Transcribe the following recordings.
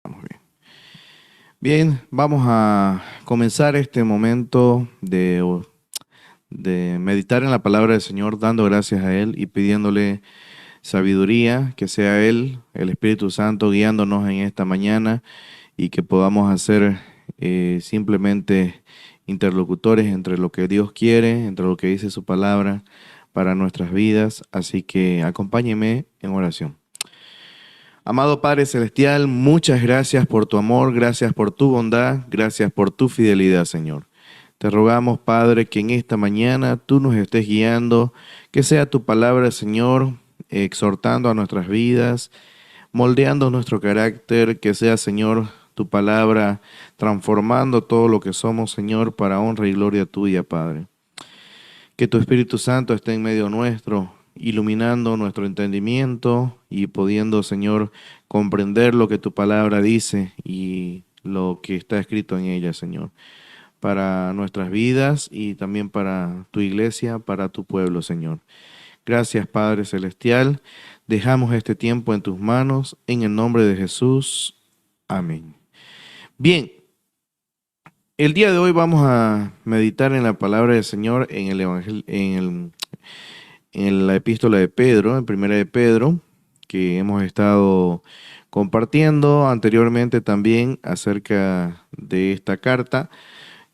Vamos bien. Bien, vamos a comenzar este momento de meditar en la palabra del Señor, dando gracias a Él y pidiéndole sabiduría, que sea Él, el Espíritu Santo, guiándonos en esta mañana y que podamos hacer simplemente interlocutores entre lo que Dios quiere, entre lo que dice su palabra para nuestras vidas. Así que acompáñeme en oración. Amado Padre Celestial, muchas gracias por tu amor, gracias por tu bondad, gracias por tu fidelidad, Señor. Te rogamos, Padre, que en esta mañana tú nos estés guiando, que sea tu palabra, Señor, exhortando a nuestras vidas, moldeando nuestro carácter, que sea, Señor, tu palabra transformando todo lo que somos, Señor, para honra y gloria tuya, Padre. Que tu Espíritu Santo esté en medio nuestro, iluminando nuestro entendimiento y pudiendo, Señor, comprender lo que tu palabra dice y lo que está escrito en ella, Señor, para nuestras vidas y también para tu iglesia, para tu pueblo, Señor. Gracias, Padre Celestial. Dejamos este tiempo en tus manos, en el nombre de Jesús. Amén. Bien. El día de hoy vamos a meditar en la palabra del Señor en el Evangelio, en la epístola de Pedro, en primera de Pedro, que hemos estado compartiendo anteriormente también acerca de esta carta,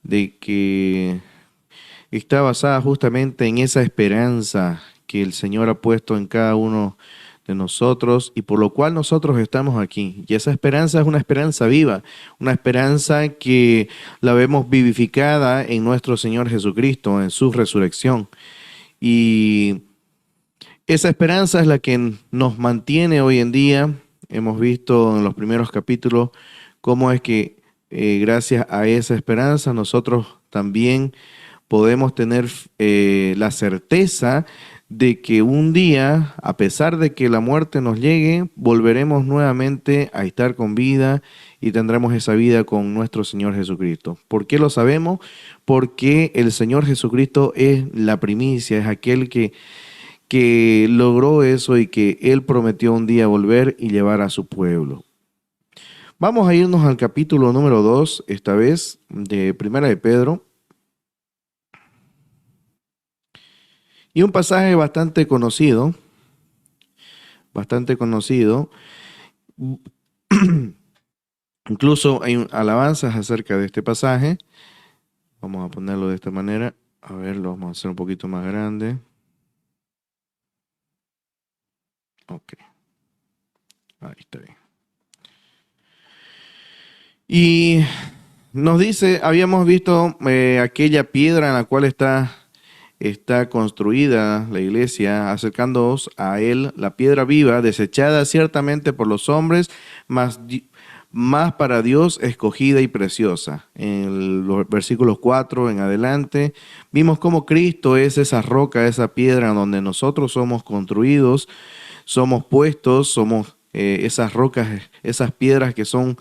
de que está basada justamente en esa esperanza que el Señor ha puesto en cada uno de nosotros y por lo cual nosotros estamos aquí. Y esa esperanza es una esperanza viva, una esperanza que la vemos vivificada en nuestro Señor Jesucristo, en su resurrección. Y esa esperanza es la que nos mantiene hoy en día. Hemos visto en los primeros capítulos cómo es que gracias a esa esperanza nosotros también podemos tener la certeza de que un día, a pesar de que la muerte nos llegue, volveremos nuevamente a estar con vida y tendremos esa vida con nuestro Señor Jesucristo. ¿Por qué lo sabemos? Porque el Señor Jesucristo es la primicia, es aquel que logró eso y que Él prometió un día volver y llevar a su pueblo. Vamos a irnos al capítulo número 2, esta vez, de Primera de Pedro. Y un pasaje bastante conocido. Incluso hay alabanzas acerca de este pasaje. Vamos a ponerlo de esta manera. A ver, lo vamos a hacer un poquito más grande. Ok. Ahí está bien. Y nos dice, habíamos visto aquella piedra en la cual está construida la iglesia, acercándoos a él, la piedra viva, desechada ciertamente por los hombres, más para Dios escogida y preciosa. En los versículos 4 en adelante, vimos cómo Cristo es esa roca, esa piedra donde nosotros somos construidos, somos puestos, somos esas rocas, esas piedras que son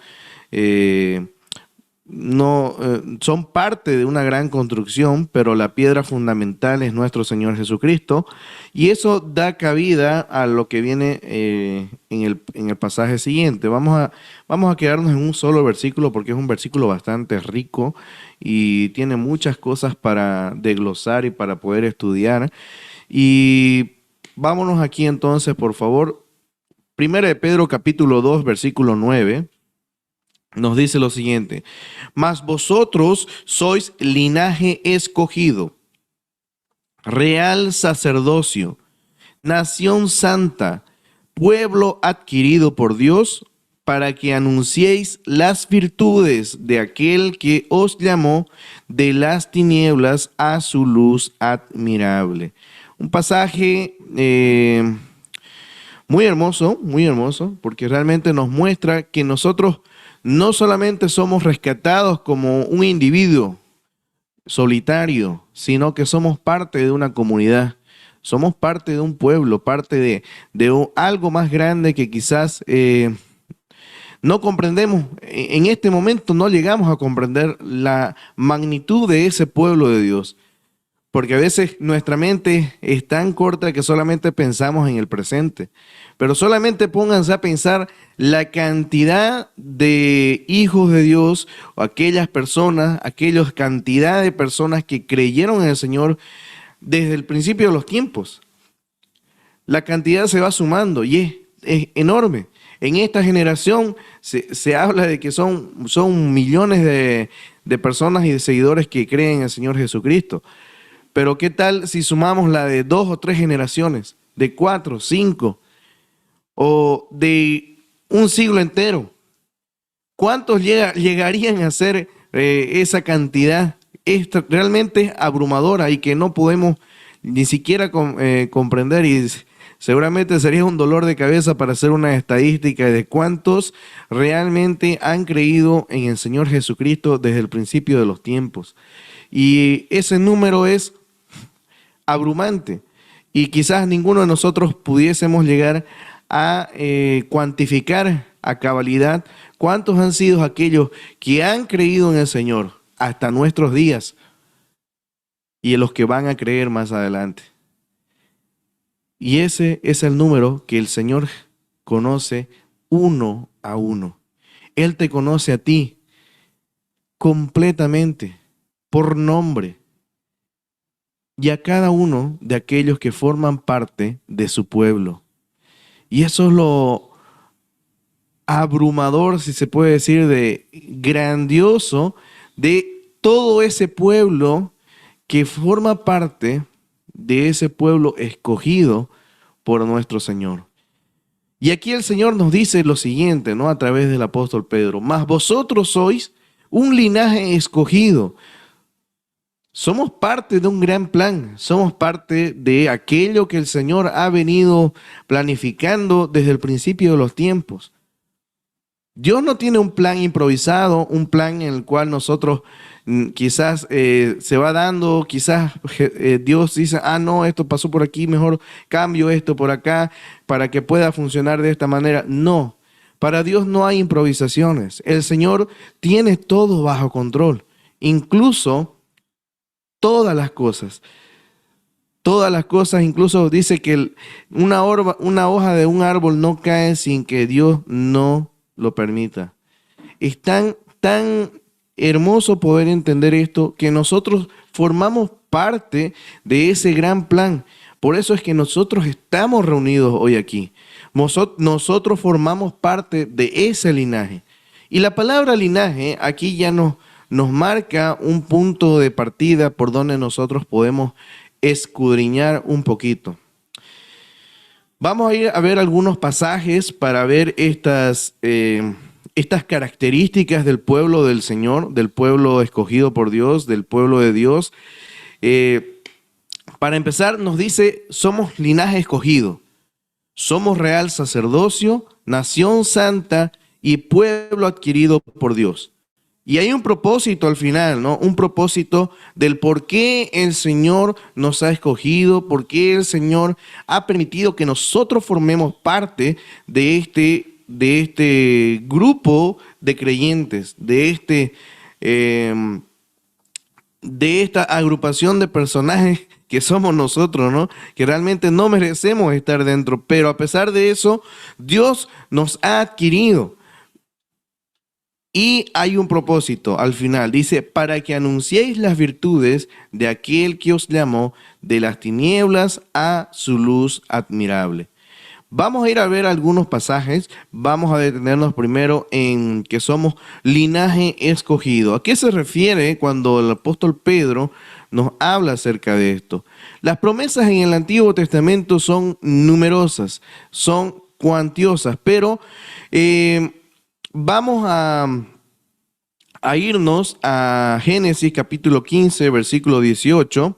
no son parte de una gran construcción, pero la piedra fundamental es nuestro Señor Jesucristo, y eso da cabida a lo que viene en el pasaje siguiente. Vamos a quedarnos en un solo versículo porque es un versículo bastante rico y tiene muchas cosas para desglosar y para poder estudiar. Y vámonos aquí entonces, por favor. Primera de Pedro capítulo 2, versículo 9. Nos dice lo siguiente: mas vosotros sois linaje escogido, real sacerdocio, nación santa, pueblo adquirido por Dios, para que anunciéis las virtudes de aquel que os llamó de las tinieblas a su luz admirable. Un pasaje muy hermoso, porque realmente nos muestra que nosotros no solamente somos rescatados como un individuo solitario, sino que somos parte de una comunidad, somos parte de un pueblo, parte de algo más grande que quizás no comprendemos. En este momento no llegamos a comprender la magnitud de ese pueblo de Dios. porque a veces nuestra mente es tan corta que solamente pensamos en el presente. Pero solamente pónganse a pensar la cantidad de hijos de Dios, o aquellas personas, aquellas cantidad de personas que creyeron en el Señor desde el principio de los tiempos. La cantidad se va sumando y es enorme. En esta generación se habla de que son millones de personas y de seguidores que creen en el Señor Jesucristo. Pero ¿qué tal si sumamos la de 2 o 3 generaciones, de 4, 5 o de un siglo entero? ¿Cuántos llegarían a ser esa cantidad? Es realmente abrumadora y que no podemos ni siquiera comprender, y seguramente sería un dolor de cabeza para hacer una estadística de cuántos realmente han creído en el Señor Jesucristo desde el principio de los tiempos. Y ese número es abrumante y quizás ninguno de nosotros pudiésemos llegar a cuantificar a cabalidad cuántos han sido aquellos que han creído en el Señor hasta nuestros días y en los que van a creer más adelante. Y ese es el número que el Señor conoce uno a uno. Él te conoce a ti completamente, por nombre, y a cada uno de aquellos que forman parte de su pueblo. Y eso es lo abrumador, si se puede decir, de grandioso de todo ese pueblo que forma parte de ese pueblo escogido por nuestro Señor. Y aquí el Señor nos dice lo siguiente, ¿no? A través del apóstol Pedro: mas vosotros sois un linaje escogido. Somos parte de un gran plan, somos parte de aquello que el Señor ha venido planificando desde el principio de los tiempos. Dios no tiene un plan improvisado, un plan en el cual nosotros quizás se va dando, quizás Dios dice, no, esto pasó por aquí, mejor cambio esto por acá para que pueda funcionar de esta manera. No, para Dios no hay improvisaciones. El Señor tiene todo bajo control, incluso todas las cosas. Todas las cosas, incluso dice que una hoja de un árbol no cae sin que Dios no lo permita. Es tan hermoso poder entender esto, que nosotros formamos parte de ese gran plan. Por eso es que nosotros estamos reunidos hoy aquí. Nosotros formamos parte de ese linaje. Y la palabra linaje aquí ya nos marca un punto de partida por donde nosotros podemos escudriñar un poquito. Vamos a ir a ver algunos pasajes para ver estas características del pueblo del Señor, del pueblo escogido por Dios, del pueblo de Dios. Para empezar, nos dice: somos linaje escogido, somos real sacerdocio, nación santa y pueblo adquirido por Dios. Y hay un propósito al final, ¿no? Un propósito del por qué el Señor nos ha escogido, por qué el Señor ha permitido que nosotros formemos parte de este grupo de creyentes, de esta agrupación de personajes que somos nosotros, ¿no? Que realmente no merecemos estar dentro, pero a pesar de eso, Dios nos ha adquirido. Y hay un propósito al final, dice: para que anunciéis las virtudes de aquel que os llamó de las tinieblas a su luz admirable. Vamos a ir a ver algunos pasajes. Vamos a detenernos primero en que somos linaje escogido. ¿A qué se refiere cuando el apóstol Pedro nos habla acerca de esto? Las promesas en el Antiguo Testamento son numerosas, son cuantiosas, pero vamos a irnos a Génesis capítulo 15, versículo 18.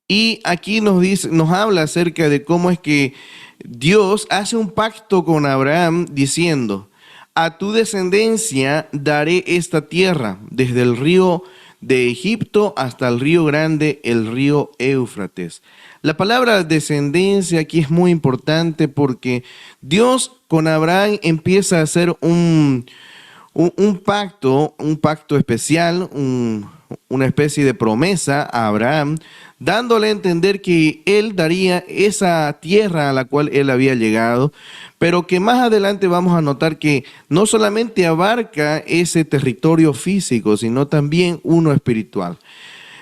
Y aquí nos habla acerca de cómo es que Dios hace un pacto con Abraham diciendo: a tu descendencia daré esta tierra, desde el río de Egipto hasta el río grande, el río Éufrates. La palabra descendencia aquí es muy importante porque Dios con Abraham empieza a hacer un pacto especial, una especie de promesa a Abraham, dándole a entender que él daría esa tierra a la cual él había llegado, pero que más adelante vamos a notar que no solamente abarca ese territorio físico, sino también uno espiritual.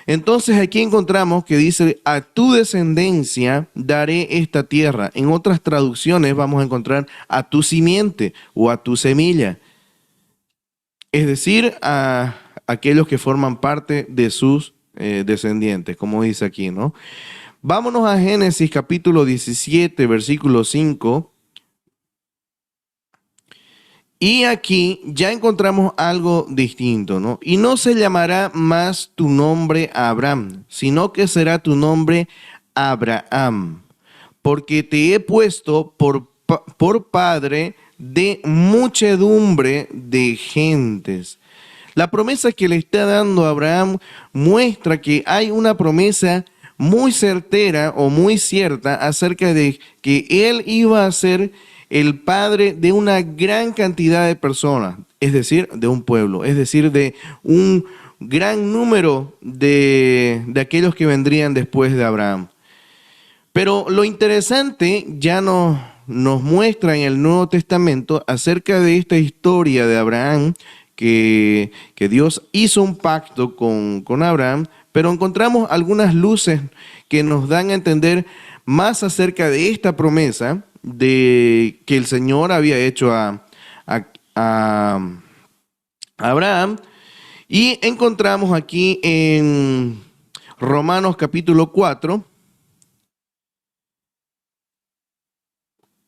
Entonces aquí encontramos que dice, a tu descendencia daré esta tierra. En otras traducciones vamos a encontrar a tu simiente o a tu semilla. Es decir, a aquellos que forman parte de sus descendientes, como dice aquí, ¿no? Vámonos a Génesis capítulo 17, versículo 5. Y aquí ya encontramos algo distinto, ¿no? Y no se llamará más tu nombre Abraham, sino que será tu nombre Abraham, porque te he puesto por padre de muchedumbre de gentes. La promesa que le está dando a Abraham muestra que hay una promesa muy certera o muy cierta acerca de que él iba a ser el padre de una gran cantidad de personas, es decir, de un pueblo, es decir, de un gran número de aquellos que vendrían después de Abraham. Pero lo interesante ya nos muestra en el Nuevo Testamento acerca de esta historia de Abraham, que Dios hizo un pacto con Abraham, pero encontramos algunas luces que nos dan a entender más acerca de esta promesa de que el Señor había hecho a Abraham. Y encontramos aquí en Romanos capítulo 4,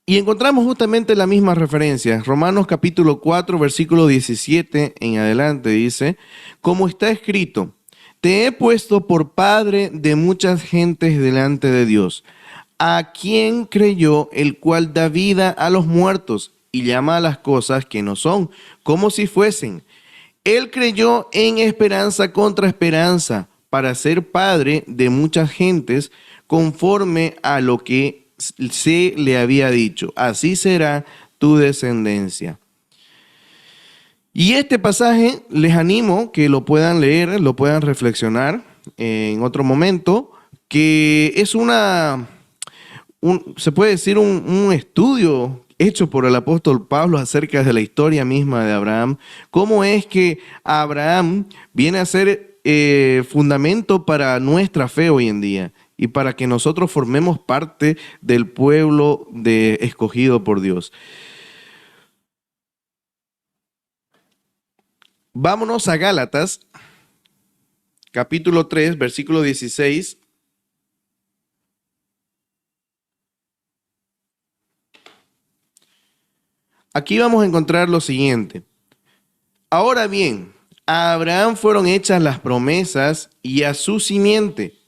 y encontramos justamente la misma referencia. Romanos capítulo 4, versículo 17 en adelante dice, como está escrito, te he puesto por padre de muchas gentes delante de Dios, a quien creyó, el cual da vida a los muertos y llama a las cosas que no son, como si fuesen. Él creyó en esperanza contra esperanza, para ser padre de muchas gentes, conforme a lo que se le había dicho, así será tu descendencia. Y este pasaje les animo que lo puedan leer, lo puedan reflexionar en otro momento, que es se puede decir un estudio hecho por el apóstol Pablo acerca de la historia misma de Abraham, cómo es que Abraham viene a ser fundamento para nuestra fe hoy en día y para que nosotros formemos parte del pueblo escogido por Dios. Vámonos a Gálatas, capítulo 3, versículo 16. Aquí vamos a encontrar lo siguiente. Ahora bien, a Abraham fueron hechas las promesas y a su simiente.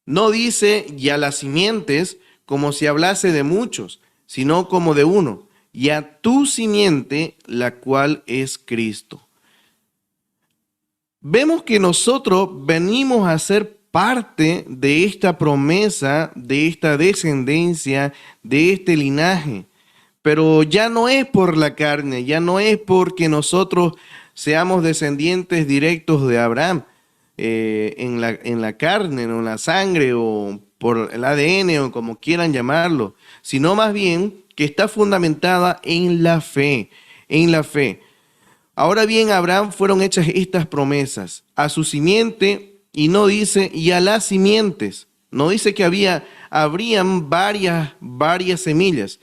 No dice y a las simientes como si hablase de muchos, sino como de uno, y a tu simiente, la cual es Cristo. Vemos que nosotros venimos a ser parte de esta promesa, de esta descendencia, de este linaje. Pero ya no es por la carne, ya no es porque nosotros seamos descendientes directos de Abraham, en la carne, o en la sangre, o por el ADN, o como quieran llamarlo, sino más bien que está fundamentada en la fe, en la fe. Ahora bien, a Abraham fueron hechas estas promesas, a su simiente, y no dice, y a las simientes, no dice que habrían varias semillas,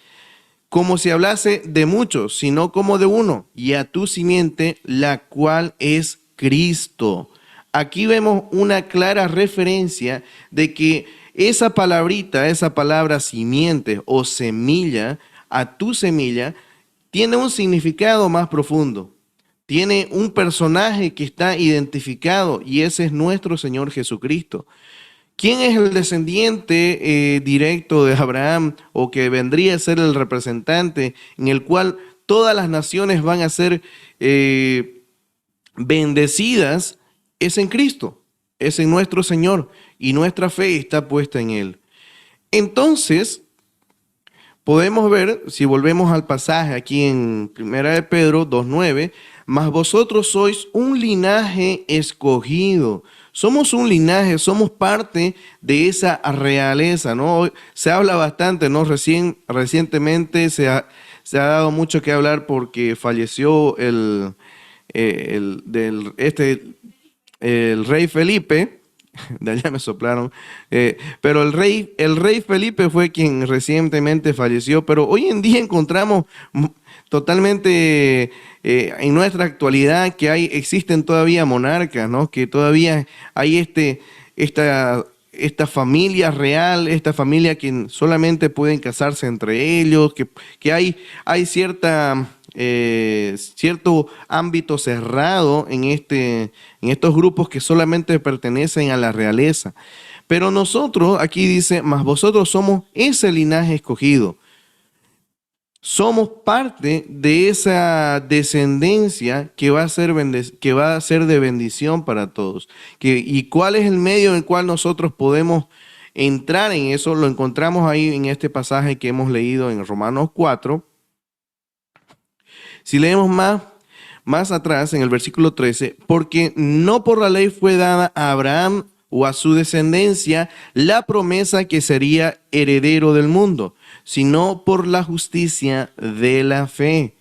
como si hablase de muchos, sino como de uno, y a tu simiente, la cual es Cristo. Aquí vemos una clara referencia de que esa palabrita, esa palabra simiente o semilla, a tu semilla, tiene un significado más profundo. Tiene un personaje que está identificado y ese es nuestro Señor Jesucristo. ¿Quién es el descendiente directo de Abraham o que vendría a ser el representante en el cual todas las naciones van a ser bendecidas? Es en Cristo, es en nuestro Señor y nuestra fe está puesta en Él. Entonces, podemos ver, si volvemos al pasaje aquí en Primera de Pedro 2:9, mas vosotros sois un linaje escogido. Somos un linaje, somos parte de esa realeza, ¿no? Se habla bastante, ¿no? Recientemente se ha dado mucho que hablar porque falleció el rey Felipe. De allá me soplaron. Pero el rey Felipe fue quien recientemente falleció, pero hoy en día encontramos totalmente en nuestra actualidad que existen todavía monarcas, ¿no? Que todavía hay esta familia real, esta familia que solamente pueden casarse entre ellos, que hay cierto ámbito cerrado en estos grupos que solamente pertenecen a la realeza. Pero nosotros, aquí dice, mas vosotros somos ese linaje escogido. Somos parte de esa descendencia que va a ser de bendición para todos. ¿Y cuál es el medio en el cual nosotros podemos entrar en eso? Lo encontramos ahí en este pasaje que hemos leído en Romanos 4. Si leemos más atrás, en el versículo 13, porque no por la ley fue dada a Abraham o a su descendencia la promesa que sería heredero del mundo, sino por la justicia de la fe.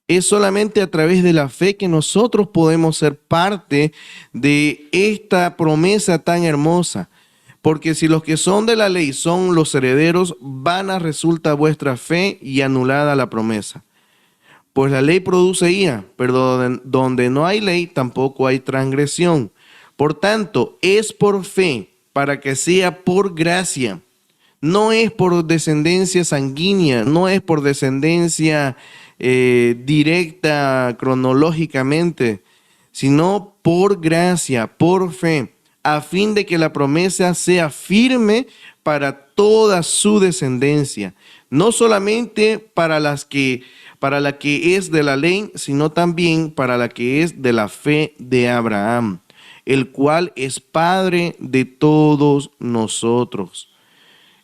Es solamente a través de la fe que nosotros podemos ser parte de esta promesa tan hermosa. Porque si los que son de la ley son los herederos, vana resulta vuestra fe y anulada la promesa. Pues la ley produce ira, pero donde no hay ley tampoco hay transgresión. Por tanto, es por fe, para que sea por gracia. No es por descendencia sanguínea, no es por descendencia directa cronológicamente, sino por gracia, por fe, a fin de que la promesa sea firme para toda su descendencia, no solamente para la que es de la ley, sino también para la que es de la fe de Abraham, el cual es Padre de todos nosotros.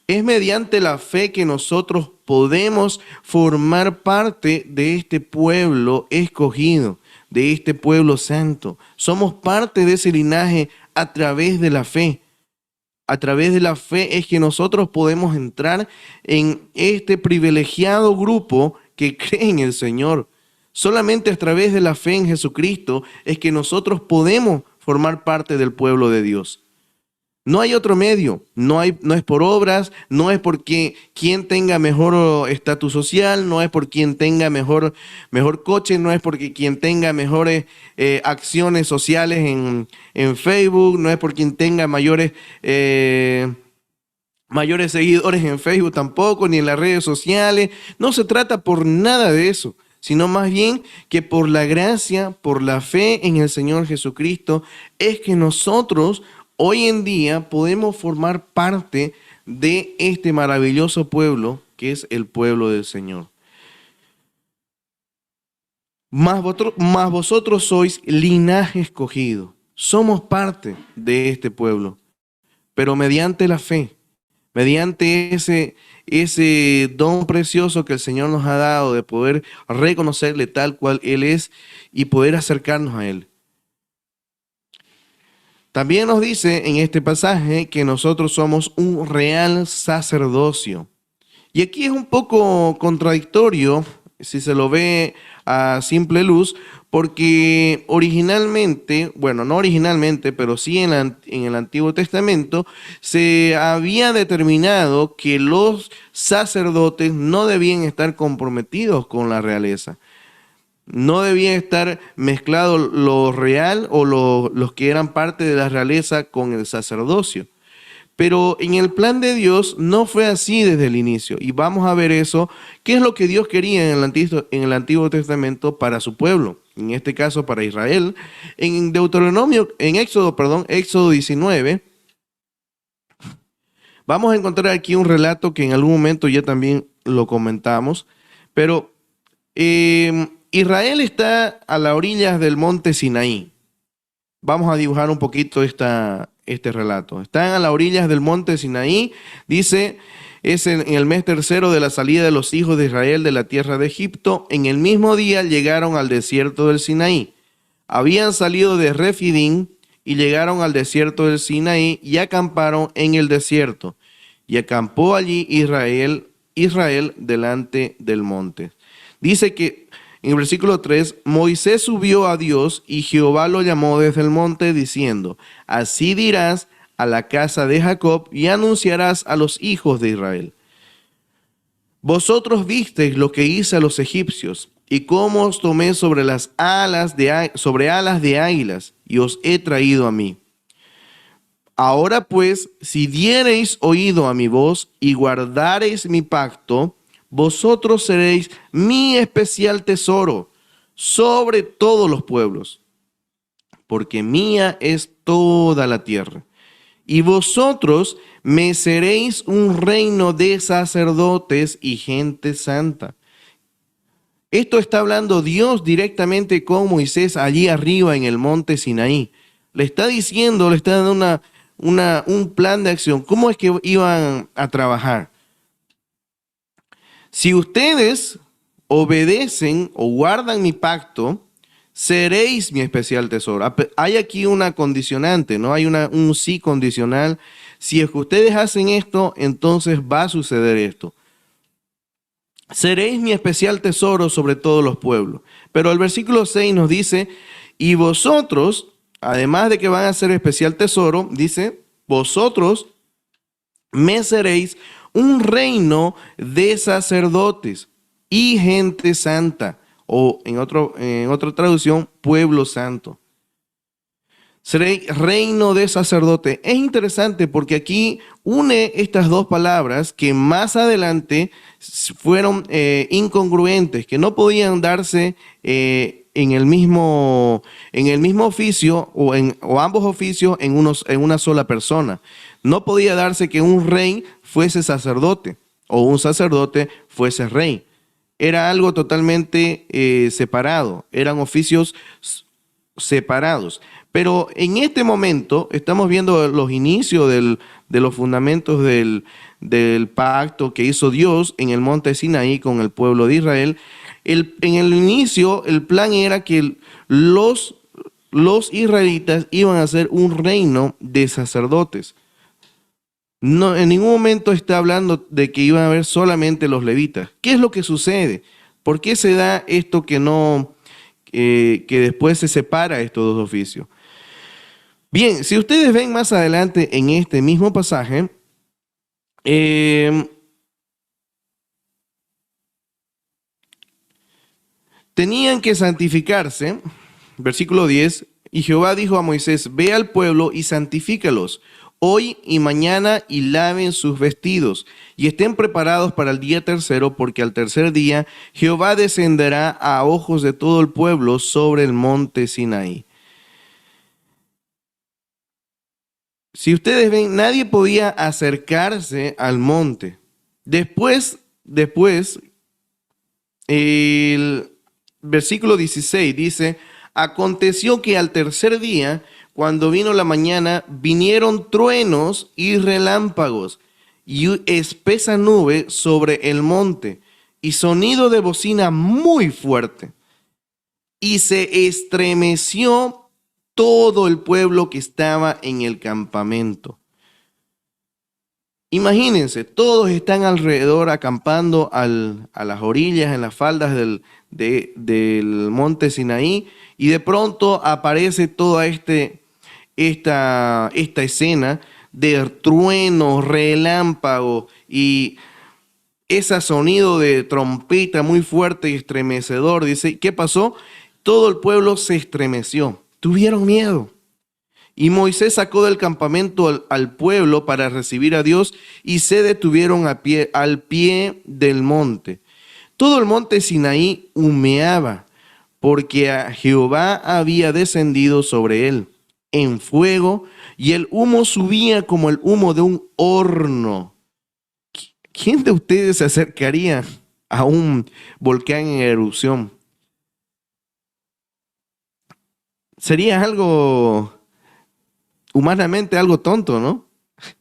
Es mediante la fe que nosotros podemos formar parte de este pueblo escogido, de este pueblo santo. Somos parte de ese linaje a través de la fe. A través de la fe es que nosotros podemos entrar en este privilegiado grupo que cree en el Señor. Solamente a través de la fe en Jesucristo es que nosotros podemos formar parte del pueblo de Dios. No hay otro medio, no es por obras, no es porque quien tenga mejor estatus social, no es por quien tenga mejor coche, no es porque quien tenga mejores acciones sociales en Facebook, no es por quien tenga mayores seguidores en Facebook tampoco, ni en las redes sociales. No se trata por nada de eso, sino más bien que por la gracia, por la fe en el Señor Jesucristo, es que nosotros hoy en día podemos formar parte de este maravilloso pueblo que es el pueblo del Señor. Mas vosotros sois linaje escogido. Somos parte de este pueblo, pero mediante la fe, mediante ese don precioso que el Señor nos ha dado de poder reconocerle tal cual Él es y poder acercarnos a Él. También nos dice en este pasaje que nosotros somos un real sacerdocio. Y aquí es un poco contradictorio, si se lo ve a simple luz, porque originalmente, bueno, no originalmente, pero sí en el Antiguo Testamento, se había determinado que los sacerdotes no debían estar comprometidos con la realeza. No debían estar mezclados lo real o los que eran parte de la realeza con el sacerdocio. Pero en el plan de Dios no fue así desde el inicio. Y vamos a ver eso. ¿Qué es lo que Dios quería en el Antiguo Testamento para su pueblo? En este caso para Israel. En Éxodo 19, vamos a encontrar aquí un relato que en algún momento ya también lo comentamos. Pero Israel está a las orillas del monte Sinaí. Vamos a dibujar un poquito este relato. Están a las orillas del monte Sinaí. Dice, Es en el mes tercero de la salida de los hijos de Israel de la tierra de Egipto. En el mismo día llegaron al desierto del Sinaí. Habían salido de Refidim y llegaron al desierto del Sinaí y acamparon en el desierto. Y acampó allí Israel delante del monte. Dice que en el versículo 3, Moisés subió a Dios y Jehová lo llamó desde el monte diciendo, así dirás a la casa de Jacob y anunciarás a los hijos de Israel. Vosotros visteis lo que hice a los egipcios y cómo os tomé sobre alas de águilas y os he traído a mí. Ahora pues, si diereis oído a mi voz y guardareis mi pacto, vosotros seréis mi especial tesoro sobre todos los pueblos, porque mía es toda la tierra. Y vosotros me seréis un reino de sacerdotes y gente santa. Esto está hablando Dios directamente con Moisés allí arriba en el monte Sinaí. Le está diciendo, le está dando un plan de acción. ¿Cómo es que iban a trabajar? Si ustedes obedecen o guardan mi pacto, seréis mi especial tesoro. Hay aquí una condicionante, ¿no? Hay un sí condicional. Si es que ustedes hacen esto, entonces va a suceder esto. Seréis mi especial tesoro sobre todos los pueblos. Pero el versículo 6 nos dice, y vosotros, además de que van a ser especial tesoro, dice, vosotros me seréis un reino de sacerdotes y gente santa, o en otra traducción, pueblo santo. Seré reino de sacerdote. Es interesante porque aquí une estas dos palabras que más adelante fueron incongruentes, que no podían darse en el mismo oficio o ambos oficios en una sola persona. No podía darse que un rey fuese sacerdote o un sacerdote fuese rey. Era algo totalmente separado, eran oficios separados. Pero en este momento estamos viendo los inicios de los fundamentos del pacto que hizo Dios en el monte Sinaí con el pueblo de Israel. En el inicio, el plan era que los israelitas iban a ser un reino de sacerdotes. No, en ningún momento está hablando de que iban a haber solamente los levitas. ¿Qué es lo que sucede? ¿Por qué se da esto que después se separa estos dos oficios? Bien, si ustedes ven más adelante en este mismo pasaje, tenían que santificarse, versículo 10, y Jehová dijo a Moisés, ve al pueblo y santifícalos hoy y mañana y laven sus vestidos y estén preparados para el día tercero, porque al tercer día Jehová descenderá a ojos de todo el pueblo sobre el monte Sinaí. Si ustedes ven, nadie podía acercarse al monte. Después, el versículo 16 dice, aconteció que al tercer día, cuando vino la mañana, vinieron truenos y relámpagos y espesa nube sobre el monte y sonido de bocina muy fuerte. Y se estremeció todo el pueblo que estaba en el campamento. Imagínense, todos están alrededor acampando a las orillas, en las faldas del monte Sinaí, y de pronto aparece toda esta escena de truenos, relámpagos y ese sonido de trompeta muy fuerte y estremecedor. Dice, ¿qué pasó? Todo el pueblo se estremeció. Tuvieron miedo. Y Moisés sacó del campamento al pueblo para recibir a Dios y se detuvieron al pie del monte. Todo el monte Sinaí humeaba porque a Jehová había descendido sobre él en fuego y el humo subía como el humo de un horno. ¿Quién de ustedes se acercaría a un volcán en erupción? Sería algo, humanamente algo tonto, ¿no?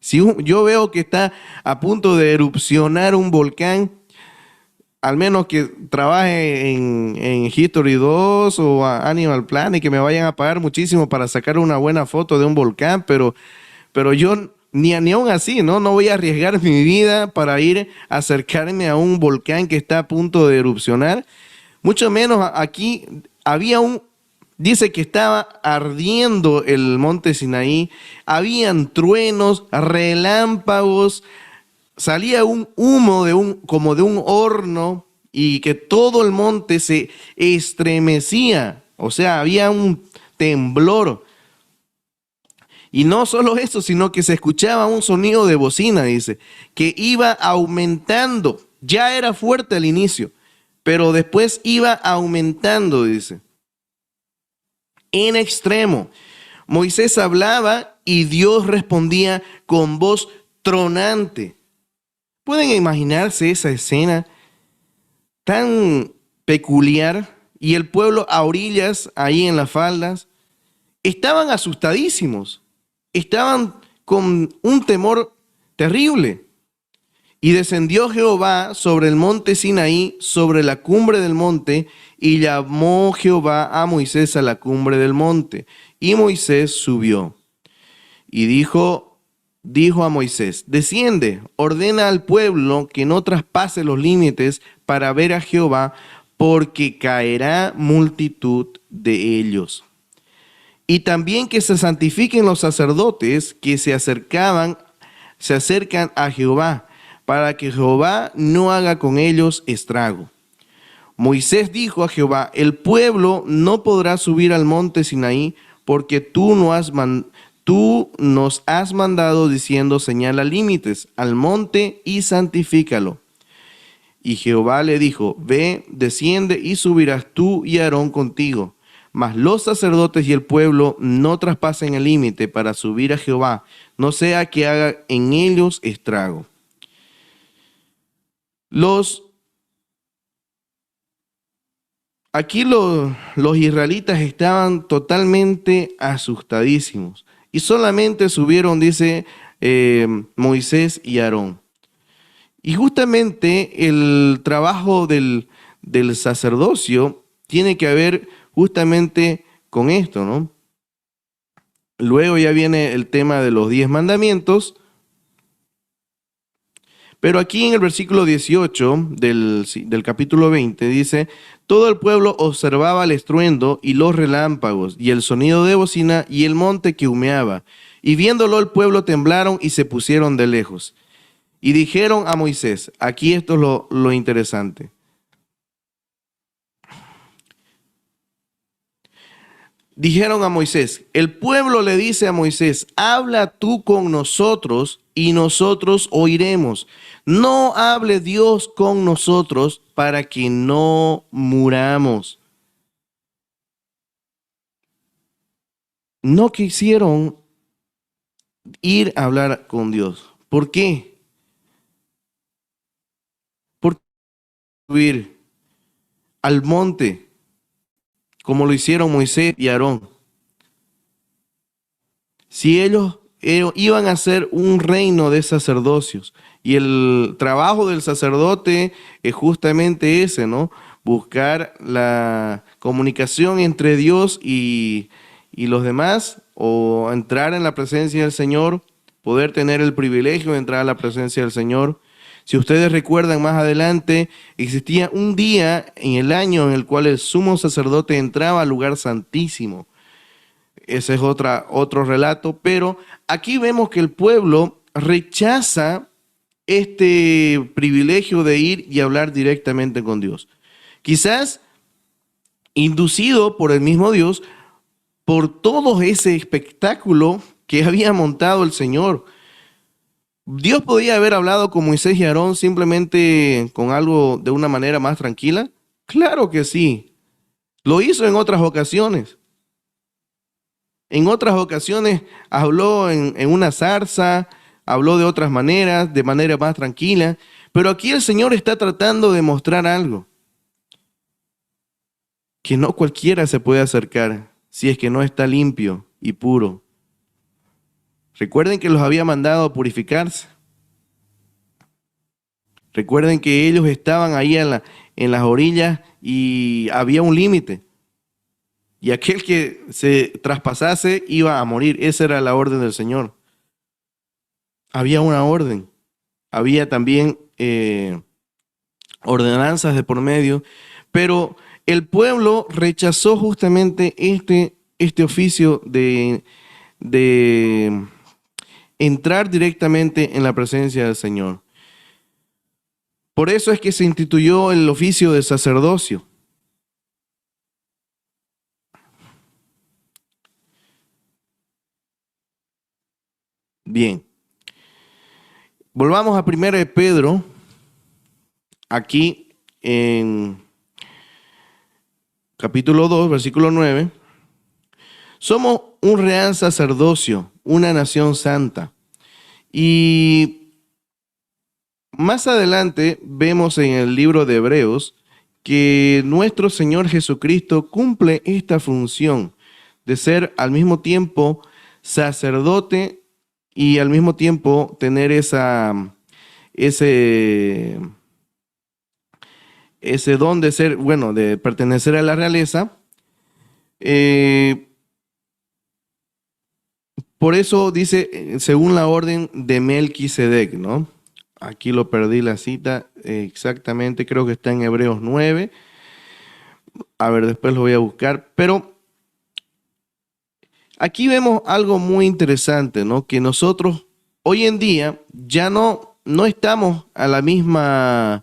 Si yo veo que está a punto de erupcionar un volcán, al menos que trabaje en History 2 o Animal Planet, que me vayan a pagar muchísimo para sacar una buena foto de un volcán, pero yo ni aún así, ¿no? No voy a arriesgar mi vida para ir a acercarme a un volcán que está a punto de erupcionar. Mucho menos aquí había dice que estaba ardiendo el monte Sinaí, habían truenos, relámpagos, salía un humo como de un horno y que todo el monte se estremecía. O sea, había un temblor. Y no solo eso, sino que se escuchaba un sonido de bocina, dice, que iba aumentando. Ya era fuerte al inicio, pero después iba aumentando, dice, en extremo. Moisés hablaba y Dios respondía con voz tronante. ¿Pueden imaginarse esa escena tan peculiar? Y el pueblo a orillas, ahí en las faldas, estaban asustadísimos, estaban con un temor terrible. Y descendió Jehová sobre el monte Sinaí, sobre la cumbre del monte, y llamó Jehová a Moisés a la cumbre del monte. Y Moisés subió. Y dijo a Moisés, desciende, ordena al pueblo que no traspase los límites para ver a Jehová, porque caerá multitud de ellos. Y también que se santifiquen los sacerdotes que se acercan a Jehová, para que Jehová no haga con ellos estrago. Moisés dijo a Jehová, el pueblo no podrá subir al monte Sinaí, porque tú nos has mandado diciendo, señala límites al monte y santifícalo. Y Jehová le dijo, ve, desciende y subirás tú y Aarón contigo. Mas los sacerdotes y el pueblo no traspasen el límite para subir a Jehová, no sea que haga en ellos estrago. Aquí los israelitas estaban totalmente asustadísimos y solamente subieron, dice Moisés y Aarón. Y justamente el trabajo del sacerdocio tiene que ver justamente con esto, ¿no? Luego ya viene el tema de los 10 mandamientos, pero aquí en el versículo 18 del capítulo 20 dice, todo el pueblo observaba el estruendo y los relámpagos y el sonido de bocina y el monte que humeaba. Y viéndolo el pueblo temblaron y se pusieron de lejos. Y dijeron a Moisés, aquí esto es lo interesante. Dijeron a Moisés, el pueblo le dice a Moisés, habla tú con nosotros y nosotros oiremos. No hable Dios con nosotros para que no muramos. No quisieron ir a hablar con Dios. ¿Por qué? ¿Por qué subir al monte como lo hicieron Moisés y Aarón? Si ellos iban a ser un reino de sacerdocios y el trabajo del sacerdote es justamente ese, ¿no? Buscar la comunicación entre Dios y los demás o entrar en la presencia del Señor, poder tener el privilegio de entrar a la presencia del Señor. Si ustedes recuerdan más adelante, existía un día en el año en el cual el sumo sacerdote entraba al lugar santísimo. Ese es otro relato, pero aquí vemos que el pueblo rechaza este privilegio de ir y hablar directamente con Dios. Quizás inducido por el mismo Dios, por todo ese espectáculo que había montado el Señor. Dios podía haber hablado con Moisés y Aarón simplemente con algo de una manera más tranquila. Claro que sí. Lo hizo en otras ocasiones. En otras ocasiones habló en una zarza, habló de otras maneras, de manera más tranquila, pero aquí el Señor está tratando de mostrar algo, que no cualquiera se puede acercar si es que no está limpio y puro. Recuerden que los había mandado a purificarse. Recuerden que ellos estaban ahí en las orillas y había un límite. Y aquel que se traspasase iba a morir. Esa era la orden del Señor. Había una orden. Había también ordenanzas de por medio. Pero el pueblo rechazó justamente este oficio de entrar directamente en la presencia del Señor. Por eso es que se instituyó el oficio de sacerdocio. Bien, volvamos a 1 de Pedro, aquí en capítulo 2, versículo 9. Somos un real sacerdocio, una nación santa. Y más adelante vemos en el libro de Hebreos que nuestro Señor Jesucristo cumple esta función de ser al mismo tiempo sacerdote y al mismo tiempo tener ese don de ser, bueno, de pertenecer a la realeza. Por eso dice, según la orden de Melquisedec, ¿no? Aquí lo perdí la cita exactamente, creo que está en Hebreos 9. A ver, después lo voy a buscar. Pero aquí vemos algo muy interesante, ¿no? Que nosotros hoy en día ya no estamos al mismo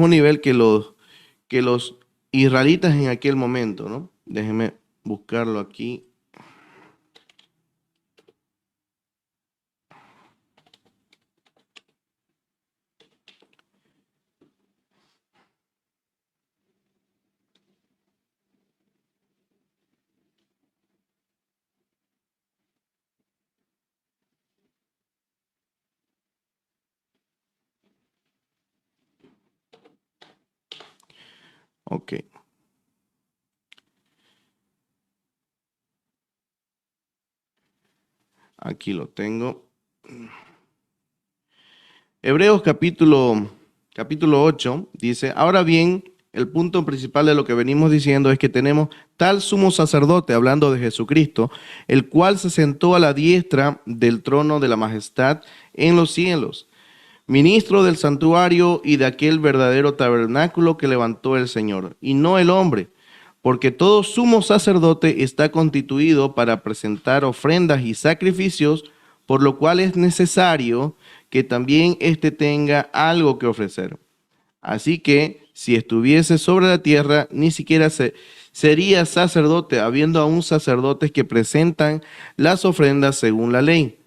nivel que los israelitas en aquel momento, ¿no? Déjenme buscarlo aquí. Ok. Aquí lo tengo. Hebreos capítulo 8 dice, ahora bien, el punto principal de lo que venimos diciendo es que tenemos tal sumo sacerdote, hablando de Jesucristo, el cual se sentó a la diestra del trono de la majestad en los cielos, ministro del santuario y de aquel verdadero tabernáculo que levantó el Señor, y no el hombre, porque todo sumo sacerdote está constituido para presentar ofrendas y sacrificios, por lo cual es necesario que también éste tenga algo que ofrecer. Así que si estuviese sobre la tierra, ni siquiera sería sacerdote, habiendo aún sacerdotes que presentan las ofrendas según la ley,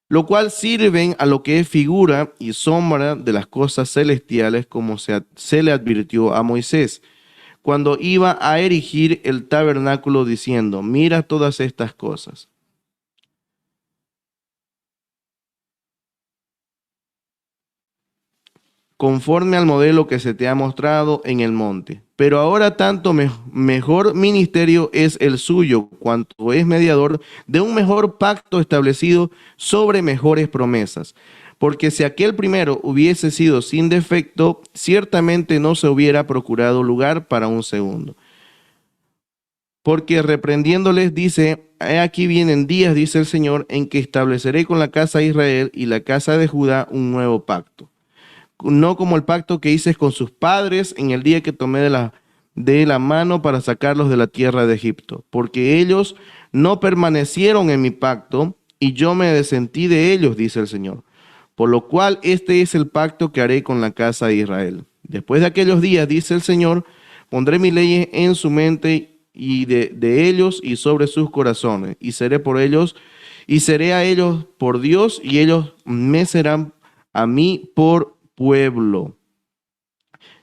lo cual sirven a lo que es figura y sombra de las cosas celestiales, como se le advirtió a Moisés cuando iba a erigir el tabernáculo, diciendo, mira todas estas cosas. Conforme al modelo que se te ha mostrado en el monte. Pero ahora tanto mejor ministerio es el suyo, cuanto es mediador de un mejor pacto establecido sobre mejores promesas. Porque si aquel primero hubiese sido sin defecto, ciertamente no se hubiera procurado lugar para un segundo. Porque reprendiéndoles dice, he aquí vienen días, dice el Señor, en que estableceré con la casa de Israel y la casa de Judá un nuevo pacto. No como el pacto que hice con sus padres en el día que tomé de la mano para sacarlos de la tierra de Egipto. Porque ellos no permanecieron en mi pacto y yo me desentí de ellos, dice el Señor. Por lo cual este es el pacto que haré con la casa de Israel. Después de aquellos días, dice el Señor, pondré mis leyes en su mente y de ellos y sobre sus corazones, y seré por ellos, y seré a ellos por Dios, y ellos me serán a mí por pueblo.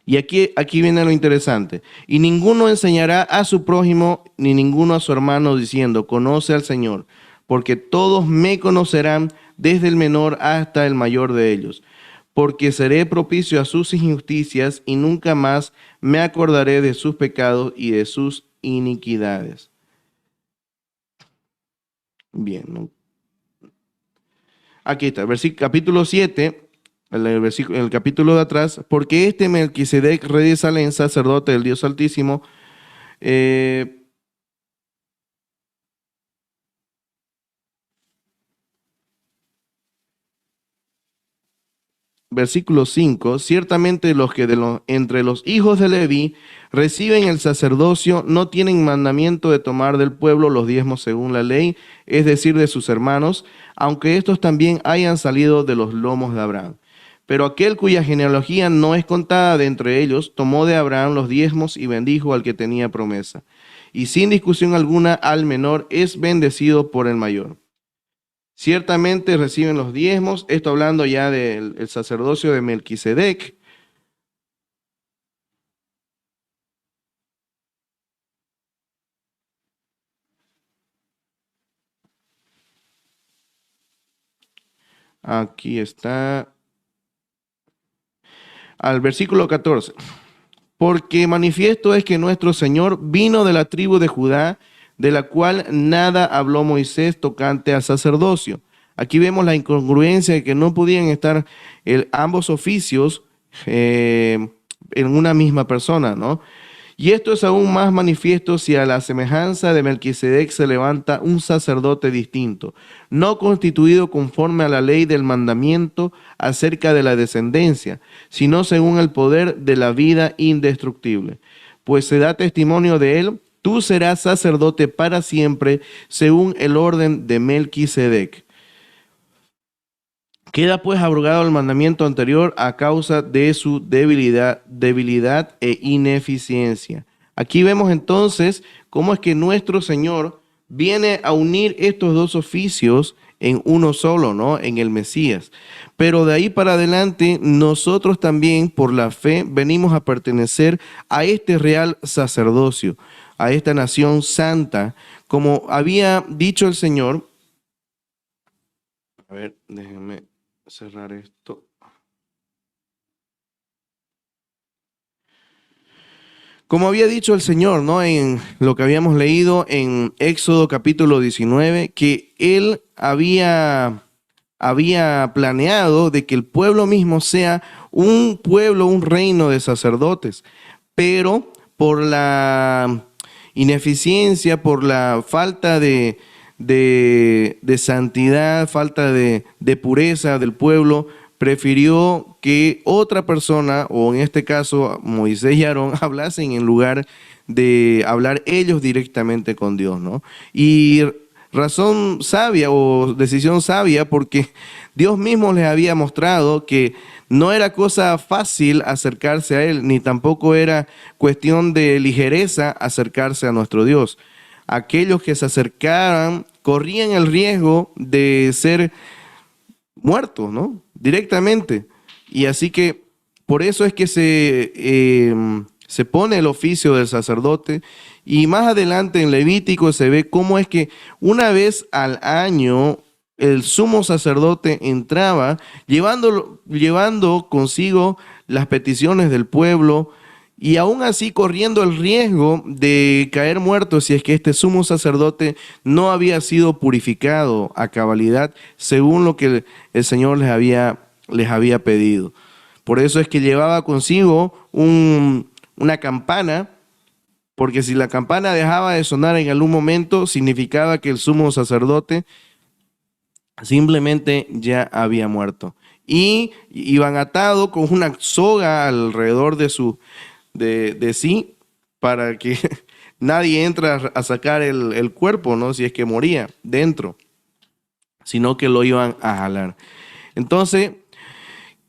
Y aquí viene lo interesante. Y ninguno enseñará a su prójimo, ni ninguno a su hermano, diciendo, conoce al Señor, porque todos me conocerán, desde el menor hasta el mayor de ellos. Porque seré propicio a sus injusticias, y nunca más me acordaré de sus pecados y de sus iniquidades. Bien, ¿no? Aquí está, capítulo 7, el capítulo de atrás, porque este Melquisedec, rey de Salem, sacerdote del Dios Altísimo, versículo 5, ciertamente los que entre los hijos de Leví reciben el sacerdocio no tienen mandamiento de tomar del pueblo los diezmos según la ley, es decir, de sus hermanos, aunque estos también hayan salido de los lomos de Abraham. Pero aquel cuya genealogía no es contada de entre ellos, tomó de Abraham los diezmos y bendijo al que tenía promesa. Y sin discusión alguna, al menor es bendecido por el mayor. Ciertamente reciben los diezmos, esto hablando ya del sacerdocio de Melquisedec. Aquí está, al versículo 14. Porque manifiesto es que nuestro Señor vino de la tribu de Judá, de la cual nada habló Moisés tocante al sacerdocio. Aquí vemos la incongruencia de que no podían estar ambos oficios en una misma persona, ¿no? Y esto es aún más manifiesto si a la semejanza de Melquisedec se levanta un sacerdote distinto, no constituido conforme a la ley del mandamiento acerca de la descendencia, sino según el poder de la vida indestructible. Pues se da testimonio de él, tú serás sacerdote para siempre, según el orden de Melquisedec. Queda pues abrogado el mandamiento anterior a causa de su debilidad e ineficiencia. Aquí vemos entonces cómo es que nuestro Señor viene a unir estos dos oficios en uno solo, ¿no? En el Mesías. Pero de ahí para adelante, nosotros también, por la fe, venimos a pertenecer a este real sacerdocio, a esta nación santa, como había dicho el Señor. A ver, déjenme cerrar esto. Como había dicho el Señor, ¿no? En lo que habíamos leído en Éxodo capítulo 19, que Él había planeado de que el pueblo mismo sea un pueblo, un reino de sacerdotes, pero por la ineficiencia, por la falta de santidad, falta de pureza del pueblo, prefirió que otra persona, o en este caso Moisés y Aarón, hablasen en lugar de hablar ellos directamente con Dios, ¿no? Y razón sabia o decisión sabia, porque Dios mismo les había mostrado que no era cosa fácil acercarse a Él, ni tampoco era cuestión de ligereza acercarse a nuestro Dios. Aquellos que se acercaran corrían el riesgo de ser muertos, ¿no? Directamente. Y así que por eso es que se pone el oficio del sacerdote. Y más adelante en Levítico se ve cómo es que una vez al año el sumo sacerdote entraba llevando consigo las peticiones del pueblo, y aún así corriendo el riesgo de caer muerto si es que este sumo sacerdote no había sido purificado a cabalidad según lo que el Señor les había pedido. Por eso es que llevaba consigo una campana, porque si la campana dejaba de sonar en algún momento, significaba que el sumo sacerdote simplemente ya había muerto. Y iban atados con una soga alrededor de sí, para que nadie entre a sacar el cuerpo, ¿no? Si es que moría dentro, sino que lo iban a jalar. Entonces,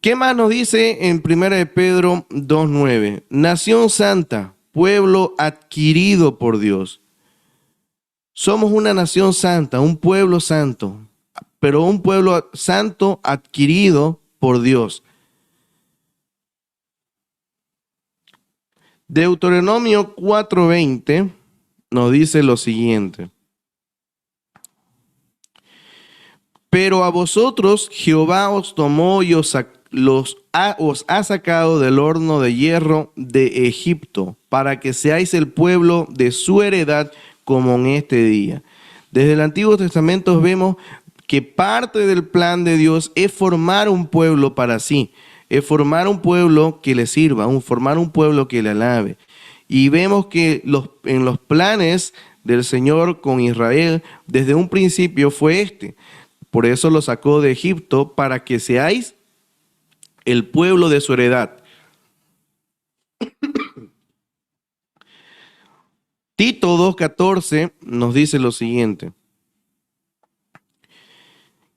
¿qué más nos dice en 1 de Pedro 2:9? Nación santa, pueblo adquirido por Dios. Somos una nación santa, un pueblo santo, pero un pueblo santo adquirido por Dios. Deuteronomio 4:20 nos dice lo siguiente. Pero a vosotros Jehová os tomó y os ha sacado del horno de hierro de Egipto, para que seáis el pueblo de su heredad como en este día. Desde el Antiguo Testamento vemos que parte del plan de Dios es formar un pueblo para sí, es formar un pueblo que le sirva, formar un pueblo que le alabe. Y vemos que en los planes del Señor con Israel, desde un principio fue este. Por eso lo sacó de Egipto, para que seáis el pueblo de su heredad. Tito 2:14 nos dice lo siguiente: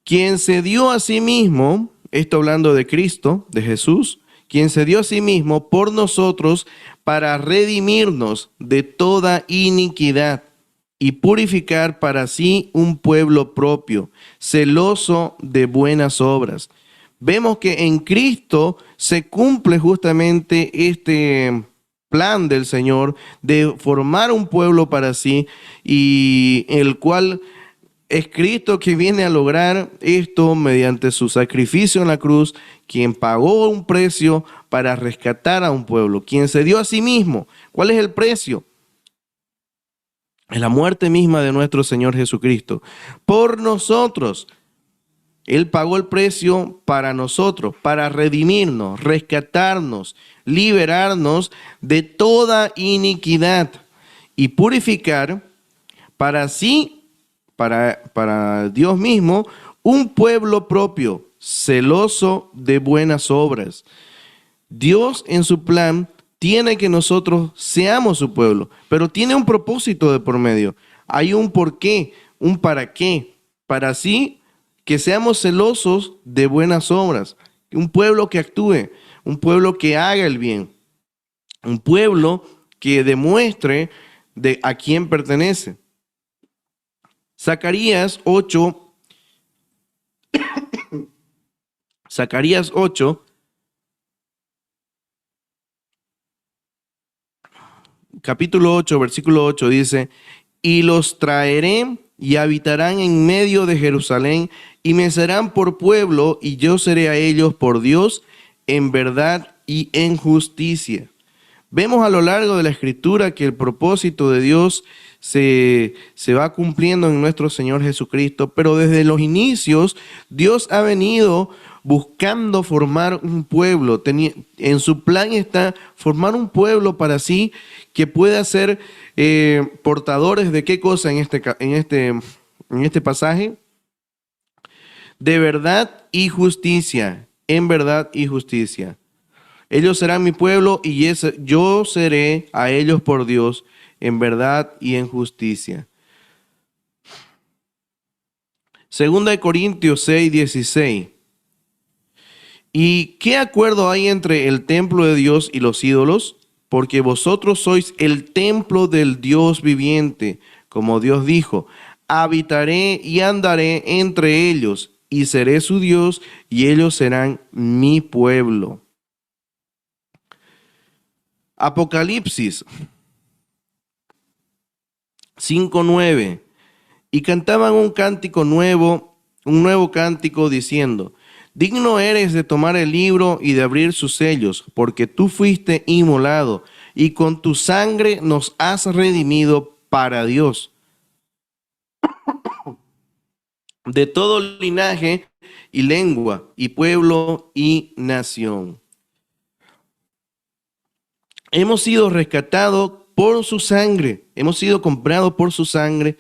quien se dio a sí mismo, esto hablando de Cristo, de Jesús, quien se dio a sí mismo por nosotros para redimirnos de toda iniquidad y purificar para sí un pueblo propio, celoso de buenas obras. Vemos que en Cristo se cumple justamente este plan del Señor de formar un pueblo para sí, y el cual es Cristo que viene a lograr esto mediante su sacrificio en la cruz, quien pagó un precio para rescatar a un pueblo, quien se dio a sí mismo. ¿Cuál es el precio? Es la muerte misma de nuestro Señor Jesucristo. Por nosotros. Él pagó el precio para nosotros, para redimirnos, rescatarnos, liberarnos de toda iniquidad y purificar para sí, para Dios mismo, un pueblo propio, celoso de buenas obras. Dios en su plan tiene que nosotros seamos su pueblo, pero tiene un propósito de por medio. Hay un porqué, un para qué. Para sí, que seamos celosos de buenas obras. Un pueblo que actúe, un pueblo que haga el bien, un pueblo que demuestre de a quién pertenece. Zacarías 8, capítulo 8, versículo 8 dice: y los traeré y habitarán en medio de Jerusalén y me serán por pueblo y yo seré a ellos por Dios en verdad y en justicia. Vemos a lo largo de la Escritura que el propósito de Dios se va cumpliendo en nuestro Señor Jesucristo, pero desde los inicios Dios ha venido buscando formar un pueblo. En su plan está formar un pueblo para sí que pueda ser portadores de qué cosa en este pasaje: de verdad y justicia, en verdad y justicia. Ellos serán mi pueblo y yo seré a ellos por Dios en verdad y en justicia. Segunda de Corintios 6:16. ¿Y qué acuerdo hay entre el templo de Dios y los ídolos? Porque vosotros sois el templo del Dios viviente, como Dios dijo: habitaré y andaré entre ellos, y seré su Dios, y ellos serán mi pueblo. Apocalipsis 5:9. Y cantaban un cántico nuevo, un nuevo cántico diciendo: digno eres de tomar el libro y de abrir sus sellos, porque tú fuiste inmolado y con tu sangre nos has redimido para Dios de todo linaje y lengua y pueblo y nación. Hemos sido rescatados por su sangre, hemos sido comprados por su sangre,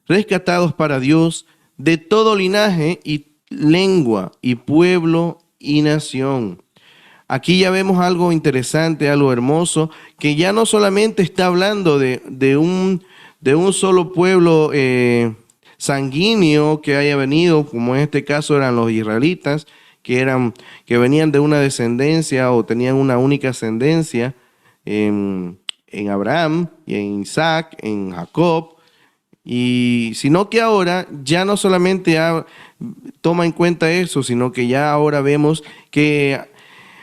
rescatados para Dios de todo linaje y lengua y pueblo y nación. Aquí ya vemos algo interesante, algo hermoso, que ya no solamente está hablando de un solo pueblo sanguíneo que haya venido, como en este caso eran los israelitas, que venían de una descendencia o tenían una única ascendencia en Abraham, y en Isaac, en Jacob, y sino que ahora ya no solamente toma en cuenta eso, sino que ya ahora vemos que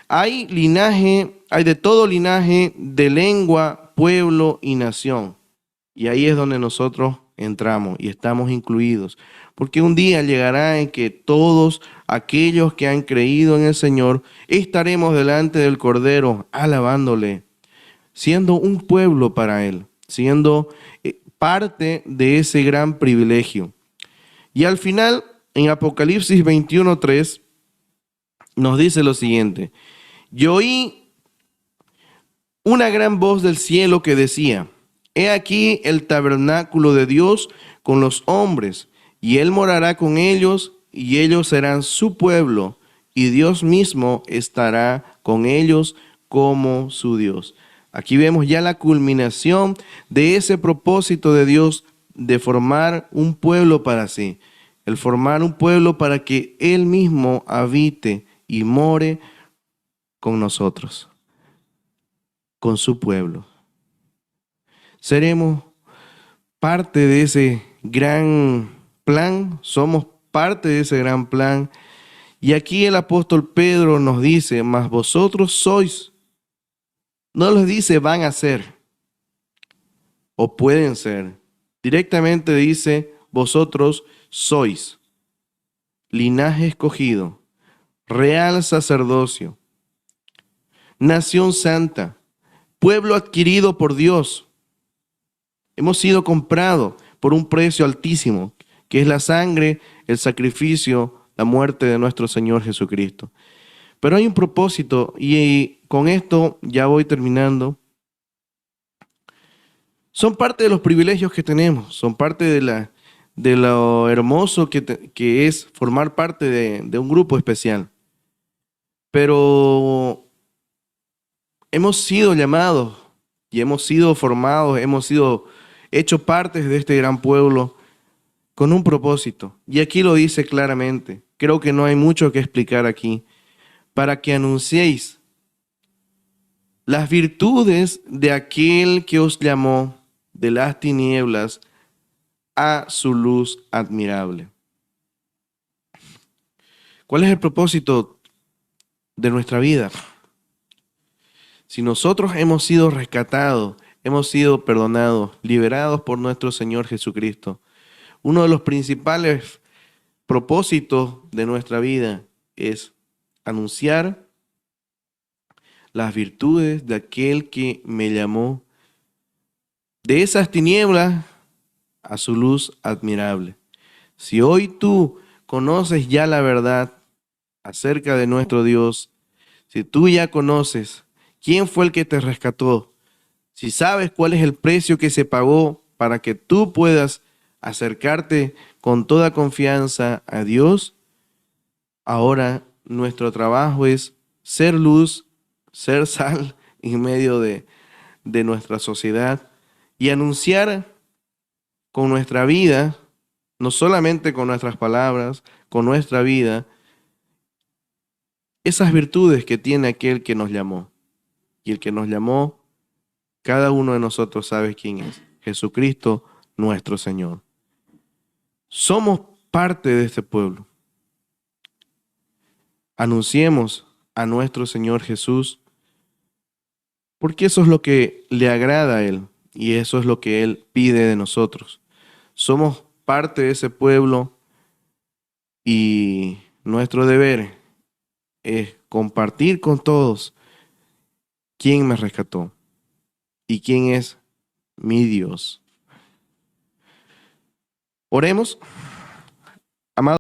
hay linaje, hay de todo linaje, de lengua, pueblo y nación. Y ahí es donde nosotros entramos y estamos incluidos. Porque un día llegará en que todos aquellos que han creído en el Señor estaremos delante del Cordero alabándole, siendo un pueblo para Él, siendo parte de ese gran privilegio. Y al final, En Apocalipsis 21:3 nos dice lo siguiente: yo oí una gran voz del cielo que decía, he aquí el tabernáculo de Dios con los hombres, y Él morará con ellos, y ellos serán su pueblo, y Dios mismo estará con ellos como su Dios. Aquí vemos ya la culminación de ese propósito de Dios de formar un pueblo para sí, el formar un pueblo para que Él mismo habite y more con nosotros, con su pueblo. Seremos parte de ese gran plan, somos parte de ese gran plan. Y aquí el apóstol Pedro nos dice, mas vosotros sois, no les dice van a ser o pueden ser, directamente dice vosotros sois linaje escogido, real sacerdocio, nación santa, pueblo adquirido por Dios. Hemos sido comprados por un precio altísimo, que es la sangre, el sacrificio, la muerte de nuestro Señor Jesucristo. Pero hay un propósito y con esto ya voy terminando. Son parte de los privilegios que tenemos, son parte de lo hermoso que es formar parte de un grupo especial. Pero hemos sido llamados y hemos sido formados, hemos sido hechos partes de este gran pueblo con un propósito. Y aquí lo dice claramente. Creo que no hay mucho que explicar aquí. Para que anunciéis las virtudes de aquel que os llamó de las tinieblas a su luz admirable. ¿Cuál es el propósito de nuestra vida? Si nosotros hemos sido rescatados, hemos sido perdonados, liberados por nuestro Señor Jesucristo, uno de los principales propósitos de nuestra vida es anunciar las virtudes de aquel que me llamó de esas tinieblas a su luz admirable. Si hoy tú conoces ya la verdad acerca de nuestro Dios, si tú ya conoces quién fue el que te rescató, si sabes cuál es el precio que se pagó para que tú puedas acercarte con toda confianza a Dios, ahora nuestro trabajo es ser luz, ser sal en medio de nuestra sociedad y anunciar con nuestra vida, no solamente con nuestras palabras, con nuestra vida, esas virtudes que tiene aquel que nos llamó. Y el que nos llamó, cada uno de nosotros sabe quién es. Jesucristo, nuestro Señor. Somos parte de este pueblo. Anunciemos a nuestro Señor Jesús, porque eso es lo que le agrada a Él y eso es lo que Él pide de nosotros. Somos parte de ese pueblo y nuestro deber es compartir con todos quién me rescató y quién es mi Dios. Oremos.